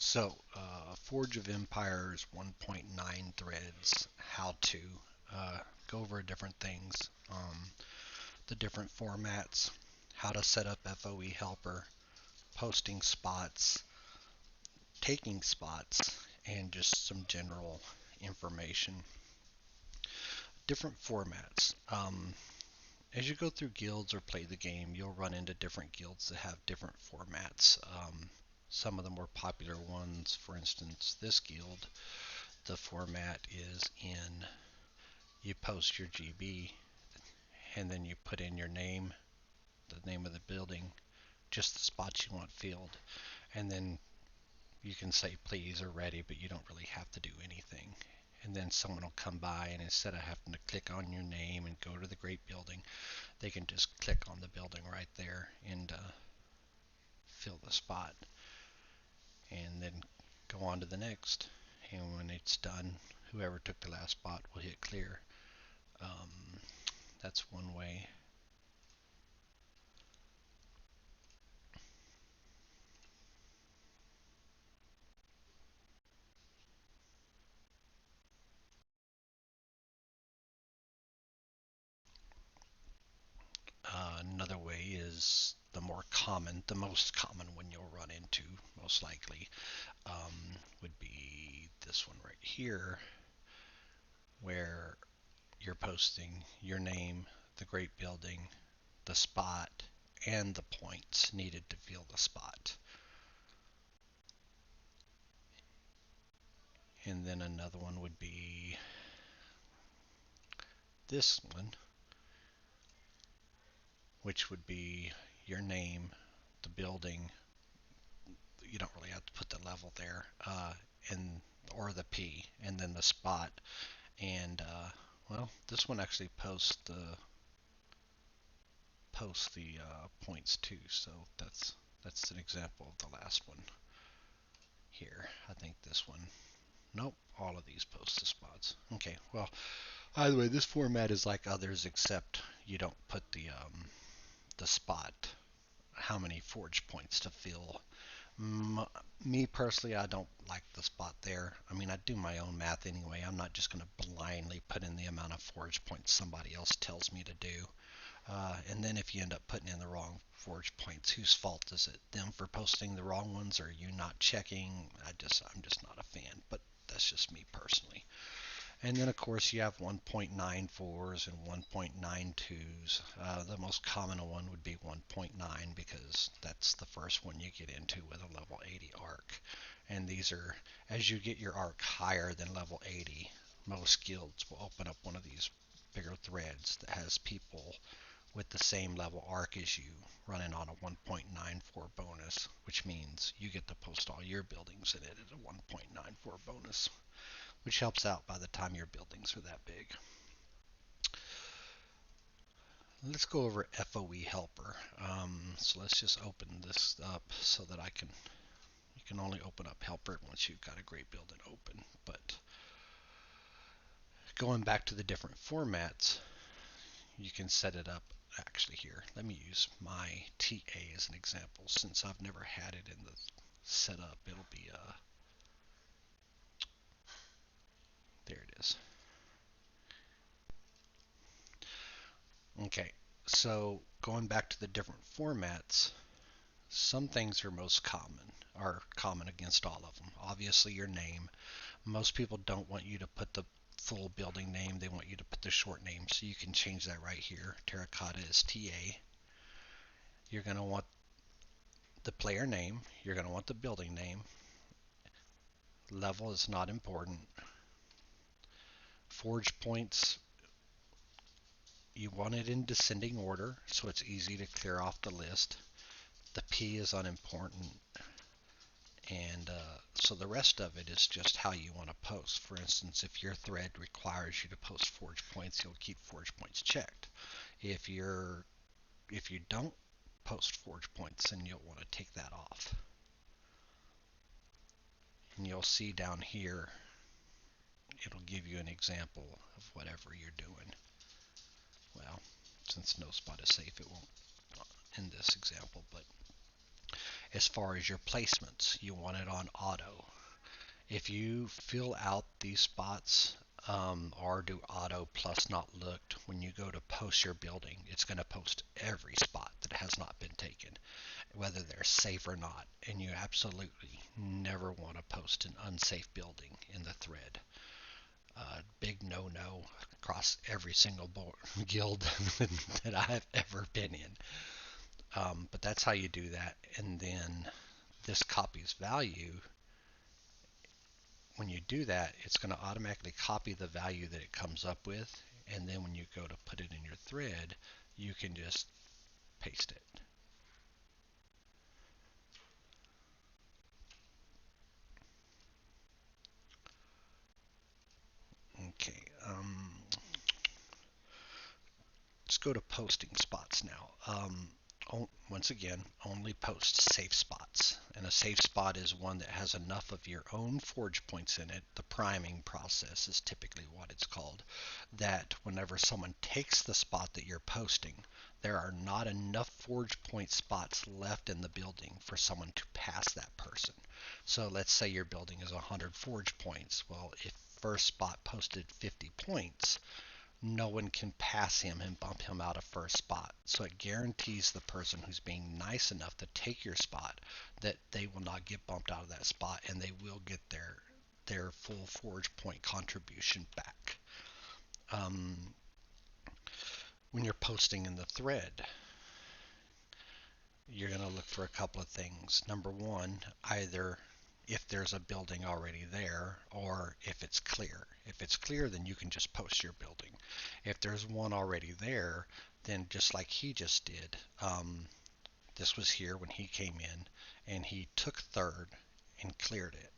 Forge of Empires 1.9 threads, how to go over different things, the different formats, how to set up FOE helper, posting spots, taking spots, and just some general information. Different formats. As you go through guilds or play the game, you'll run into different guilds that have different formats. Some of the more popular ones, for instance, this guild, the format is in you post your GB and then you put in your name, the name of the building, just the spots you want filled, and then you can say please or ready, but you don't really have to do anything. And then someone will come by, and instead of having to click on your name and go to the great building, they can just click on the building right there and fill the spot, and then go on to the next. And when it's done, whoever took the last spot will hit clear. That's one way. Another way is the most common one you'll run into, most likely, would be this one right here, where you're posting your name, the great building, the spot, and the points needed to fill the spot. And then another one would be this one, which would be your name, the building. You don't really have to put the level there, and or the P, and then the spot. And well, this one actually posts the points too. So that's an example of the last one here. I think this one. Nope, all of these post the spots. Okay, well, either way, this format is like others, except you don't put the spot, how many forge points to fill. Me personally, I don't like the spot there. I mean, I do my own math anyway. I'm not just going to blindly put in the amount of forge points somebody else tells me to do. And then if you end up putting in the wrong forge points, whose fault is it? Them for posting the wrong ones, or you not checking? I'm just not a fan. But that's just me personally. And then of course you have 1.94s and 1.92s. The most common one would be 1.9 because that's the first one you get into with a level 80 arc. And these are, as you get your arc higher than level 80, most guilds will open up one of these bigger threads that has people with the same level arc as you running on a 1.94 bonus, which means you get to post all your buildings in it at a 1.94 bonus, which helps out by the time your buildings are that big. Let's go over FOE helper. So let's just open this up so that you can only open up helper once you've got a great building open. But going back to the different formats, you can set it up actually here. Let me use my TA as an example since I've never had it in the setup. It'll be, there it is. Okay, so going back to the different formats, some things are common against all of them. Obviously, your name. Most people don't want you to put the full building name. They want you to put the short name. So you can change that right here. Terracotta is TA. You're going to want the player name. You're going to want the building name. Level is not important. Forge points, you want it in descending order so it's easy to clear off the list. The P is unimportant. And so the rest of it is just how you want to post. For instance, if your thread requires you to post forge points, you'll keep forge points checked. If you don't post forge points, then you'll want to take that off. And you'll see down here, it'll give you an example of whatever you're doing. Well, since no spot is safe, it won't in this example, but As far as your placements, you want it on auto. If you fill out these spots or do auto plus not looked, when you go to post your building, it's going to post every spot that has not been taken, whether they're safe or not. And you absolutely never want to post an unsafe building in the thread. Big no-no across every single guild that I've ever been in. But that's how you do that. And then this copies value. When you do that, it's going to automatically copy the value that it comes up with. And then when you go to put it in your thread, you can just paste it. Okay, let's go to posting spots now. Once again, only post safe spots. And a safe spot is one that has enough of your own forge points in it. The priming process is typically what it's called. That whenever someone takes the spot that you're posting, there are not enough forge point spots left in the building for someone to pass that person. So let's say your building is 100 forge points. Well, if first spot posted 50 points, no one can pass him and bump him out of first spot. So it guarantees the person who's being nice enough to take your spot that they will not get bumped out of that spot, and they will get their full forge point contribution back. When you're posting in the thread, you're going to look for a couple of things. Number one, either if there's a building already there, or if it's clear. If it's clear, then you can just post your building. If there's one already there, then just like he just did, this was here when he came in, and he took third and cleared it.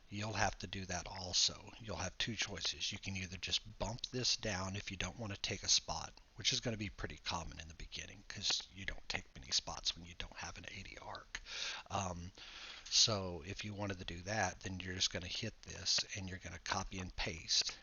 You'll have to do that also. You'll have two choices. You can either just bump this down if you don't want to take a spot, which is going to be pretty common in the beginning because you don't take many spots when you don't have an 80 arc. So if you wanted to do that, then you're just going to hit this and you're going to copy and paste,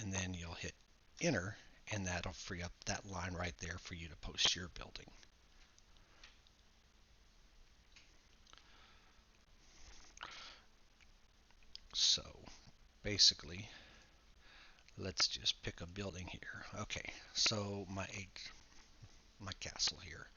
and then you'll hit enter, and that'll free up that line right there for you to post your building. So basically, let's just pick a building here. Okay, so my castle here.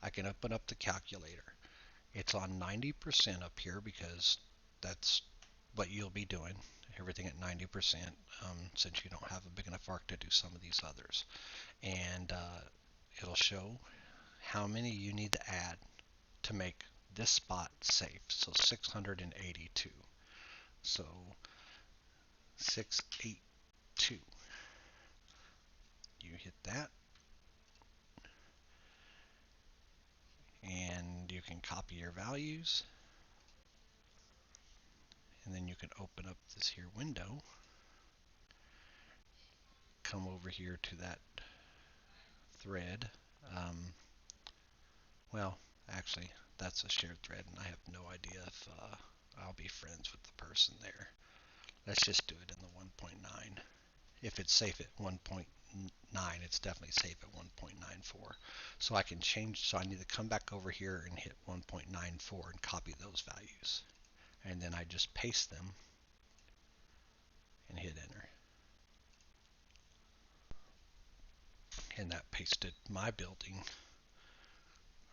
I can open up the calculator. It's on 90% up here because that's what you'll be doing. Everything at 90%, since you don't have a big enough arc to do some of these others. And it'll show how many you need to add to make this spot safe. So 682. So 682. You hit that, and you can copy your values, and then you can open up this here window, come over here to that thread. Well, actually, that's a shared thread, and I have no idea if I'll be friends with the person there. Let's just do it in the 1.9. If it's safe at 1.9, it's definitely safe at 1.94. So I can change, so I need to come back over here and hit 1.94 and copy those values. And then I just paste them and hit enter. And that pasted my building,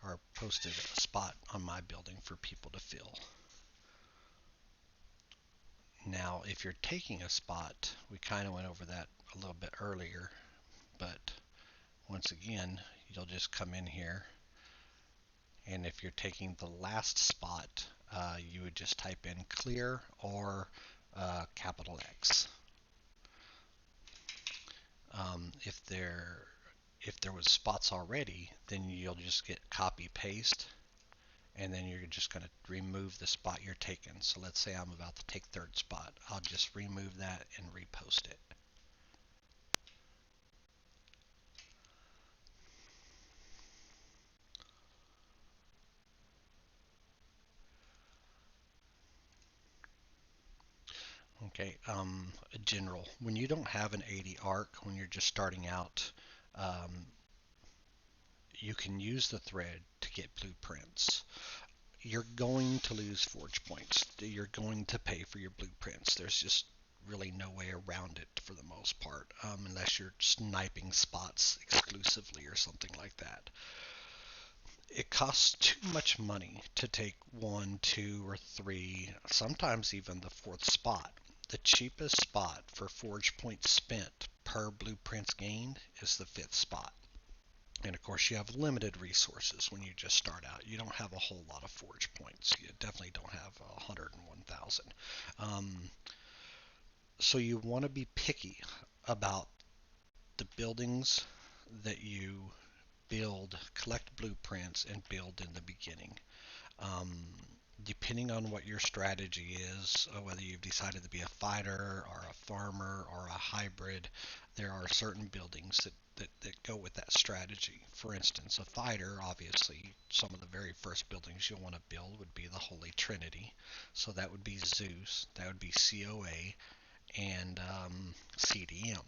or posted a spot on my building for people to fill. Now, if you're taking a spot, we kind of went over that a little bit earlier, but once again, you'll just come in here, and if you're taking the last spot, you would just type in clear or capital X. If there was spots already, then you'll just get copy paste, and then you're just going to remove the spot you're taking. So let's say I'm about to take third spot. I'll just remove that and repost it. Okay, general. When you don't have an 80 arc, when you're just starting out, you can use the thread to get blueprints. you're going to lose forge points. You're going to pay for your blueprints. There's just really no way around it for the most part, unless you're sniping spots exclusively or something like that. It costs too much money to take one, two, or three, sometimes even the fourth spot. The cheapest spot for forge points spent per blueprints gained is the fifth spot. And of course, you have limited resources when you just start out. You don't have a whole lot of forge points. You definitely don't have 101,000. So you want to be picky about the buildings that you build, collect blueprints, and build in the beginning. Um, Depending on what your strategy is, whether you've decided to be a fighter or a farmer or a hybrid, there are certain buildings that go with that strategy. For instance, a fighter, obviously, some of the very first buildings you'll want to build would be the Holy Trinity. So that would be Zeus, that would be COA, and CDM.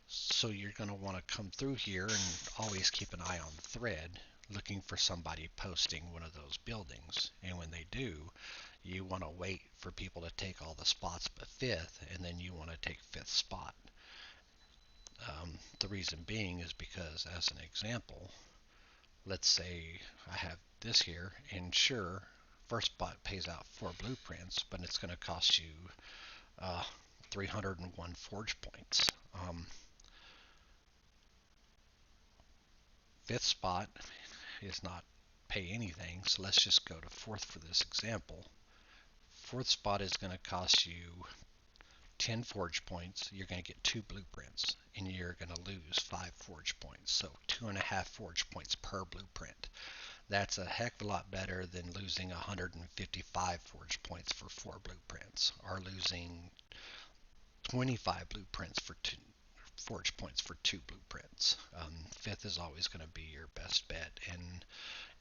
So you're going to want to come through here and always keep an eye on the thread, looking for somebody posting one of those buildings. And when they do, you want to wait for people to take all the spots but fifth, and then you want to take fifth spot. The reason being is because, as an example, let's say I have this here, and sure, first spot pays out 4 blueprints, but it's going to cost you 301 forge points. Fifth spot is not pay anything, so let's just go to fourth for this example. Fourth spot is going to cost you 10 forge points. You're going to get 2 blueprints, and you're going to lose 5 forge points. So 2.5 forge points per blueprint. That's a heck of a lot better than losing 155 forge points for 4 blueprints, or losing 25 blueprints for 2 forge points for 2 blueprints. Fifth is always going to be your best bet, and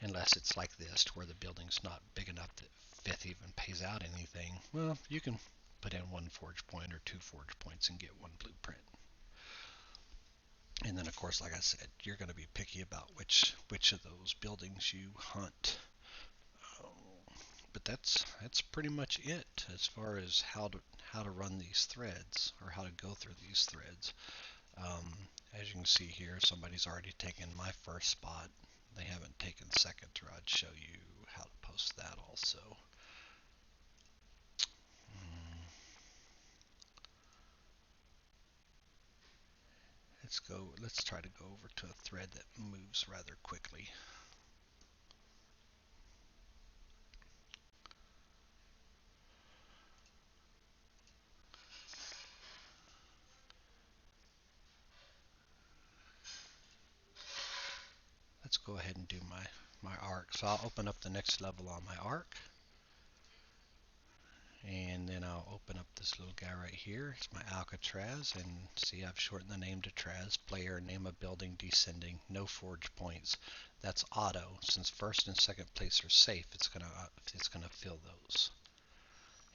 unless it's like this, where the building's not big enough that fifth even pays out anything, well, you can put in 1 forge point or 2 forge points and get 1 blueprint. And then, of course, like I said, you're going to be picky about which of those buildings you hunt. But that's pretty much it as far as how to run these threads, or how to go through these threads. As you can see here, somebody's already taken my first spot. They haven't taken second, or I'd show you how to post that also. Let's try to go over to a thread that moves rather quickly. Let's go ahead and do my arc. So I'll open up the next level on my arc. And then I'll open up this little guy right here. It's my Alcatraz, and see, I've shortened the name to Traz. Player, name of building, descending, no forge points. That's auto. Since first and second place are safe, it's gonna fill those.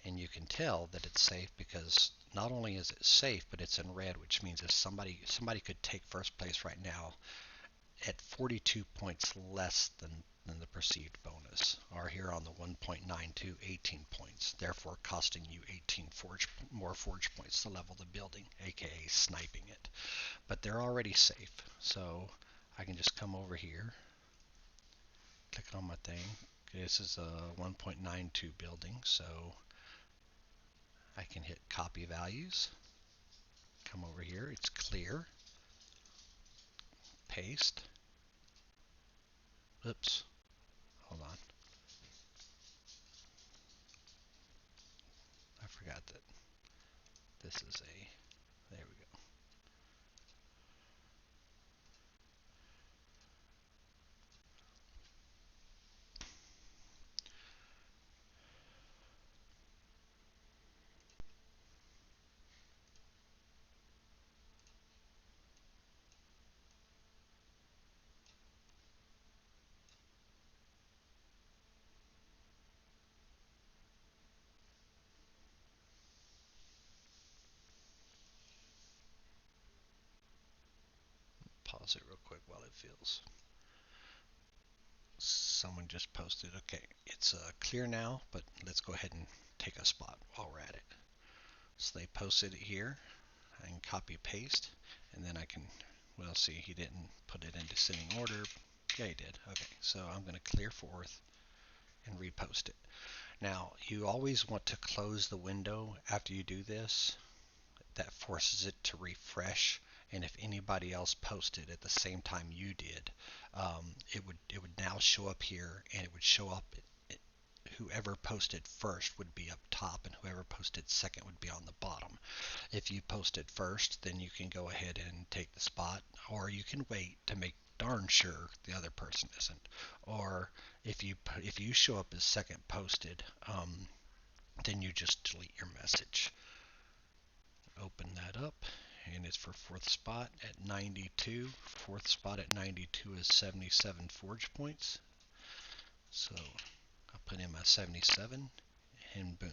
And you can tell that it's safe because not only is it safe, but it's in red, which means if somebody could take first place right now at 42 points less than the perceived bonus, or here on the 1.92, 18 points, therefore costing you 18 more forge points to level the building, aka sniping it. But they're already safe, so I can just come over here, click on my thing. This is a 1.92 building, so I can hit copy values, come over here, it's clear, paste. Oops, hold on. I forgot that this is there we go. Pause it real quick while it fills. someone just posted. Okay, it's clear now, but let's go ahead and take a spot while we're at it. So they posted it here. I can copy paste, and then I can, well, see, he didn't put it in descending order. Yeah, he did. Okay, so I'm going to clear forth and repost it. Now, you always want to close the window after you do this. That forces it to refresh, and if anybody else posted at the same time you did, it would now show up here, and it would show up. Whoever posted first would be up top, and whoever posted second would be on the bottom. If you posted first, then you can go ahead and take the spot, or you can wait to make darn sure the other person isn't. Or if you show up as second posted, then you just delete your message. Open that up, and it's for fourth spot at 92. Fourth spot at 92 is 77 forge points. So I'll put in my 77, and boom,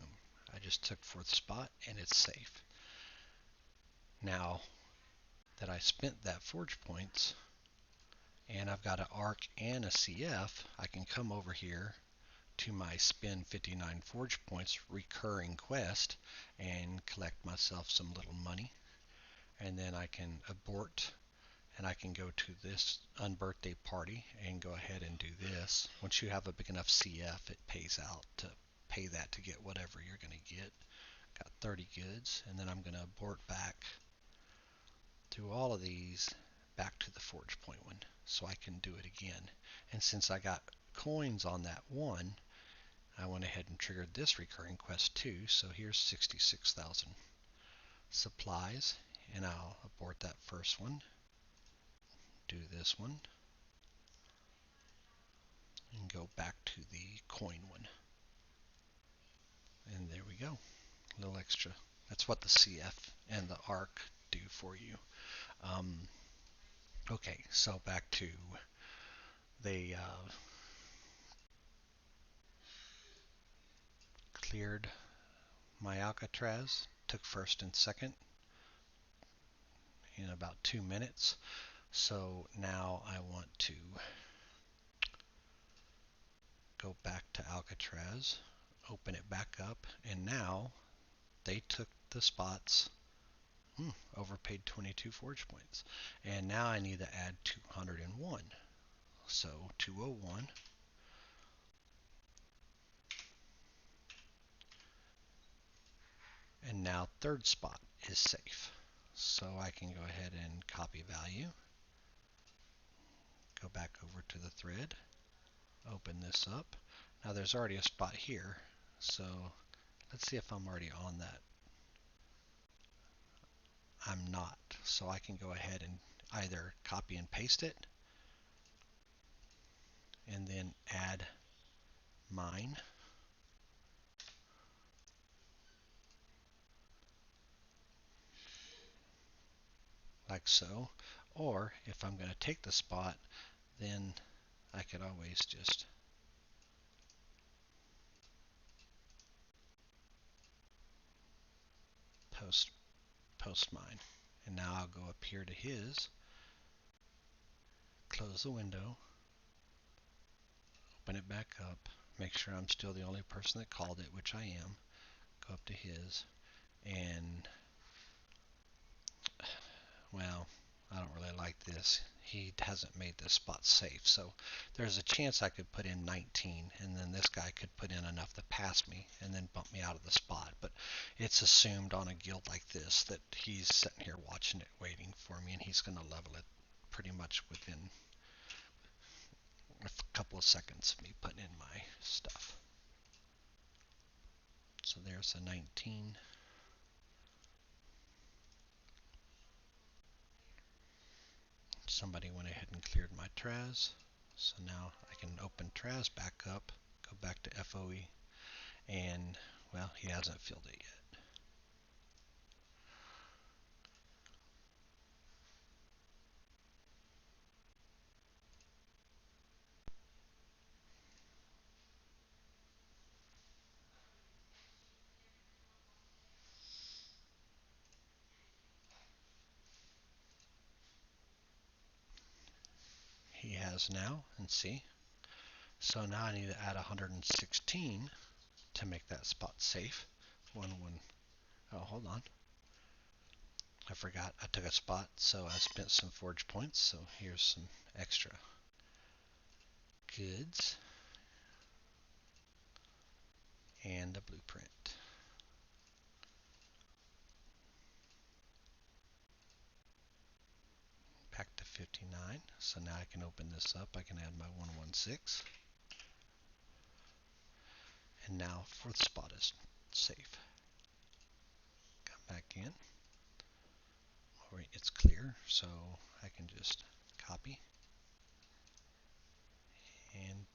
I just took fourth spot, and it's safe. Now that I spent that forge points, and I've got an ARC and a CF, I can come over here to my spend 59 forge points recurring quest and collect myself some little money. And then I can abort, and I can go to this unbirthday party and go ahead and do this. Once you have a big enough CF, it pays out to pay that to get whatever you're going to get. Got 30 goods, and then I'm going to abort back through all of these back to the forge point one so I can do it again. And since I got coins on that one, I went ahead and triggered this recurring quest too. So here's 66,000 supplies, and I'll abort that first one, do this one, and go back to the coin one. And there we go. A little extra. That's what the CF and the ARC do for you. Okay, so back to they cleared my Alcatraz, took first and second in about 2 minutes. So now I want to go back to Alcatraz, open it back up, and now they took the spots. Overpaid 22 forge points. And now I need to add 201. So 201. And now third spot is safe. So I can go ahead and copy value. Go back over to the thread. Open this up. Now there's already a spot here. So let's see if I'm already on that. I'm not. So I can go ahead and either copy and paste it and then add mine. Like so. Or if I'm going to take the spot, then I could always just post mine. And now I'll go up here to his, close the window, open it back up, make sure I'm still the only person that called it, which I am. Go up to his, and well, I don't really like this. He hasn't made this spot safe, so there's a chance I could put in 19, and then this guy could put in enough to pass me and then bump me out of the spot. But it's assumed on a guild like this that he's sitting here watching it, waiting for me, and he's going to level it pretty much within a couple of seconds of me putting in my stuff. So there's a 19. Somebody went ahead and cleared my Traz. So now I can open Traz back up, go back to FOE, and well, he hasn't filled it yet. He has now, and see, So now I need to add 116 to make that spot safe. Oh, hold on. I forgot I took a spot, so I spent some forge points. So here's some extra goods and a blueprint. Back to 59. So now I can open this up. I can add my 116. And now fourth spot is safe. Come back in. Alright, it's clear, so I can just copy and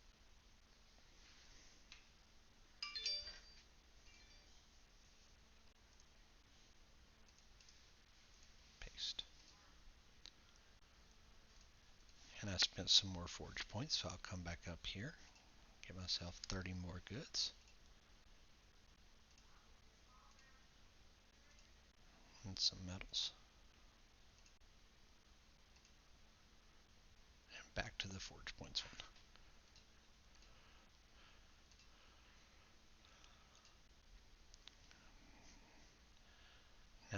paste. And I spent some more forge points, so I'll come back up here, get myself 30 more goods. And some metals. And back to the forge points one.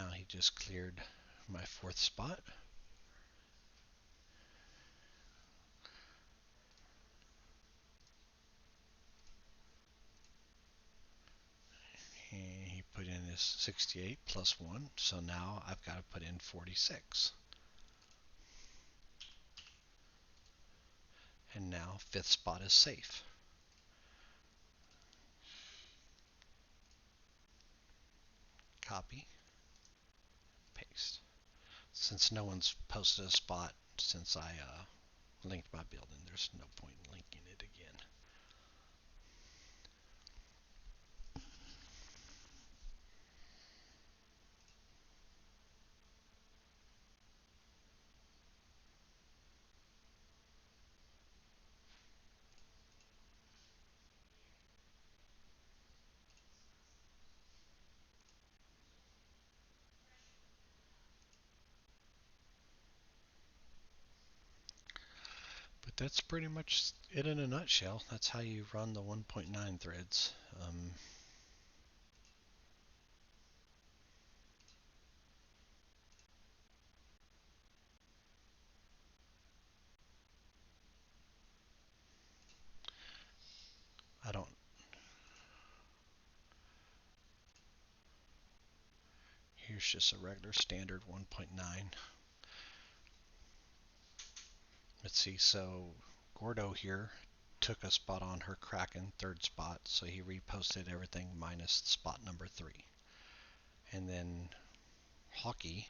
Now he just cleared my fourth spot. And he put in his 68 plus 1, so now I've got to put in 46. And now fifth spot is safe. Copy, paste. Since no one's posted a spot since I linked my building, there's no point in linking it again. But that's pretty much it in a nutshell. That's how you run the 1.9 threads. I don't. Here's just a regular standard 1.9. Let's see, so Gordo here took a spot on her Kraken, third spot, so he reposted everything minus spot number 3. And then Hockey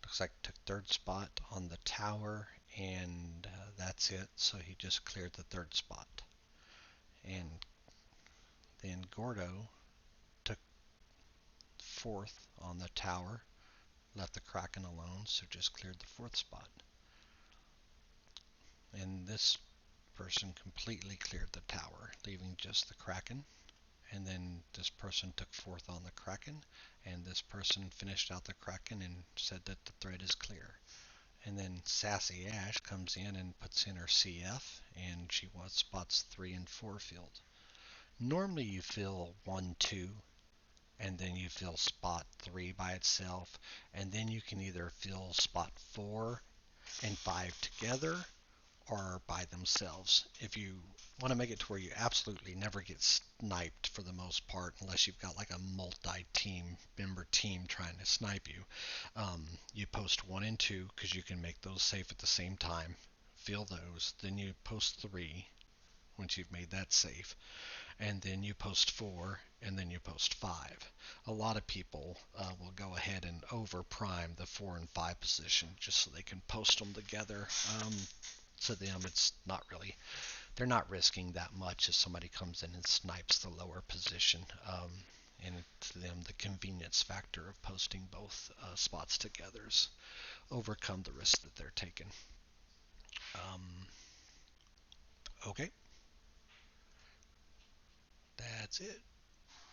looks like took third spot on the tower, and that's it, so he just cleared the third spot. And then Gordo took fourth on the tower, left the Kraken alone, so just cleared the fourth spot. And this person completely cleared the tower, leaving just the Kraken. And then this person took fourth on the Kraken, and this person finished out the Kraken and said that the thread is clear. And then Sassy Ash comes in and puts in her CF, and she wants spots 3 and 4 filled. Normally you fill 1, 2, and then you fill spot 3 by itself, and then you can either fill spot 4 and 5 together or by themselves. If you want to make it to where you absolutely never get sniped for the most part, unless you've got like a multi-team member team trying to snipe you, you post 1 and 2 because you can make those safe at the same time. Fill those, then you post 3 once you've made that safe, and then you post 4, and then you post 5. A lot of people will go ahead and over prime the 4 and 5 position just so they can post them together. To them, it's not really, they're not risking that much if somebody comes in and snipes the lower position. And to them, the convenience factor of posting both spots together is overcome the risk that they're taking. Okay. That's it.